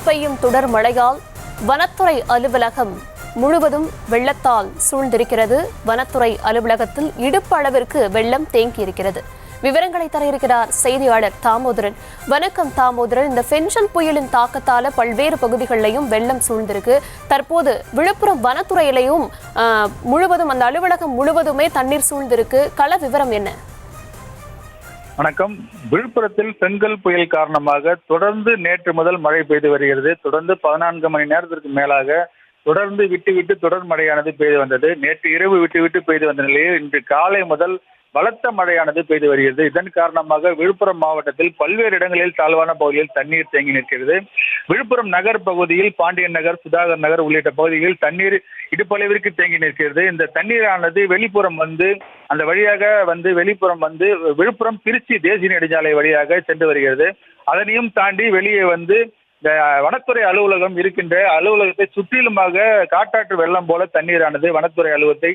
பெய்யும் தொடர் மழையால் வனத்துறை அலுவலகம் முழுவதும் வெள்ளத்தால் சூழ்ந்திருக்கிறது. வனத்துறை அலுவலகத்தில் இடுப்பு அளவிற்கு வெள்ளம் தேங்கியிருக்கிறது. விவரங்களை தர இருக்கிறார் செய்தியாளர் தாமோதரன். வணக்கம் தாமோதரன். இந்த பென்ஷன் புயலின் தாக்கத்தால பல்வேறு பகுதிகளிலையும் வெள்ளம் சூழ்ந்திருக்கு. தற்போது விழுப்புரம் வனத்துறையிலையும் முழுவதும் அந்த அலுவலகம் முழுவதுமே தண்ணீர் சூழ்ந்திருக்கு. கள விவரம் என்ன? வணக்கம். விழுப்புரத்தில் பெங்கல் புயல் காரணமாக தொடர்ந்து நேற்று முதல் மழை பெய்து வருகிறது. தொடர்ந்து 14 மணி நேரத்திற்கு மேலாக தொடர்ந்து விட்டு தொடர் மழையானது பெய்து வந்தது. நேற்று இரவு விட்டு பெய்து வந்த நிலையில் இன்று காலை முதல் பலத்த மழையானது பெய்து வருகிறது. இதன் காரணமாக விழுப்புரம் மாவட்டத்தில் பல்வேறு இடங்களில் தாழ்வான பகுதியில் தண்ணீர் தேங்கி நிற்கிறது. விழுப்புரம் நகர் பகுதியில் பாண்டியன் நகர், சுதாகர் நகர் உள்ளிட்ட பகுதிகளில் தண்ணீர் இடுப்பளவிற்கு தேங்கி நிற்கிறது. இந்த தண்ணீரானது வெளிப்புறம் வந்து அந்த வழியாக வந்து வெளிப்புறம் வந்து விழுப்புரம் திருச்சி தேசிய நெடுஞ்சாலை வழியாக சென்று வருகிறது. அதனையும் தாண்டி வெளியே வந்து இந்த வனத்துறை அலுவலகம் இருக்கின்ற அலுவலகத்தை சுற்றிலுமாக காட்டாற்று வெள்ளம் போல தண்ணீரானது வனத்துறை அலுவலகத்தை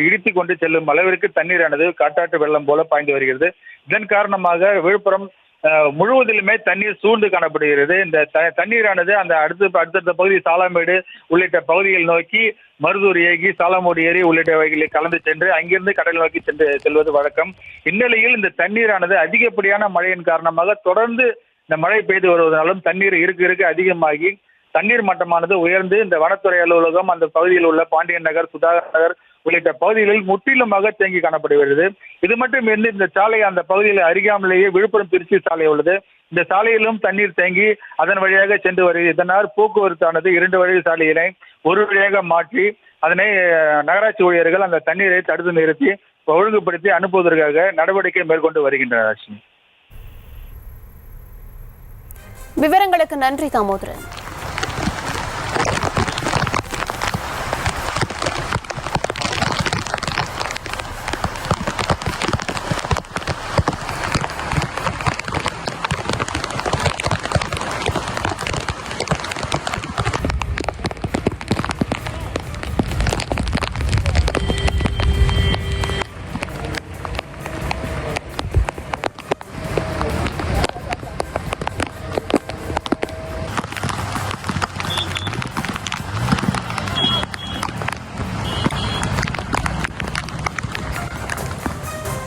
இடித்து கொண்டு செல்லும் அளவிற்கு தண்ணீரானது காட்டாற்று வெள்ளம் போல பாய்ந்து வருகிறது. இதன் காரணமாக விழுப்புரம் முழுவதிலுமே தண்ணீர் சூழ்ந்து காணப்படுகிறது. இந்த தண்ணீரானது அந்த அடுத்தடுத்த பகுதி சாலமேடு உள்ளிட்ட பகுதிகள் நோக்கி மருதூர் ஏகி, சாலமோடு ஏரி உள்ளிட்ட வகைகளில் கலந்து சென்று அங்கிருந்து கடல் நோக்கி செல்வது வழக்கம். இந்நிலையில் இந்த தண்ணீரானது அதிகப்படியான மழையின் காரணமாக தொடர்ந்து இந்த மழை பெய்து வருவதனாலும் தண்ணீர் இருக்க அதிகமாகி தண்ணீர் மட்டமானது உயர்ந்து இந்த வனத்துறை அலுவலகம் அந்த பகுதியில் உள்ள பாண்டியன் நகர், சுதாகர் நகர் உள்ளிட்ட பகுதிகளில் முற்றிலுமாக தேங்கி காணப்படுகிறது. இது மட்டும் இருந்து இந்த சாலை அந்த பகுதியில் அருகாமலேயே விழுப்புரம் திருச்சி சாலை உள்ளது. இந்த சாலையிலும் தண்ணீர் தேங்கி அதன் வழியாக சென்று வருகிறது. இதனால் போக்குவரத்தானது 2 வழி சாலையினை ஒரு வழியாக மாற்றி அதனை நகராட்சி ஊழியர்கள் அந்த தண்ணீரை தடுத்து நிறுத்தி ஒழுங்குபடுத்தி அனுப்புவதற்காக நடவடிக்கை மேற்கொண்டு வருகின்றனர். விவரங்களுக்கு நன்றி தாமோதரன்.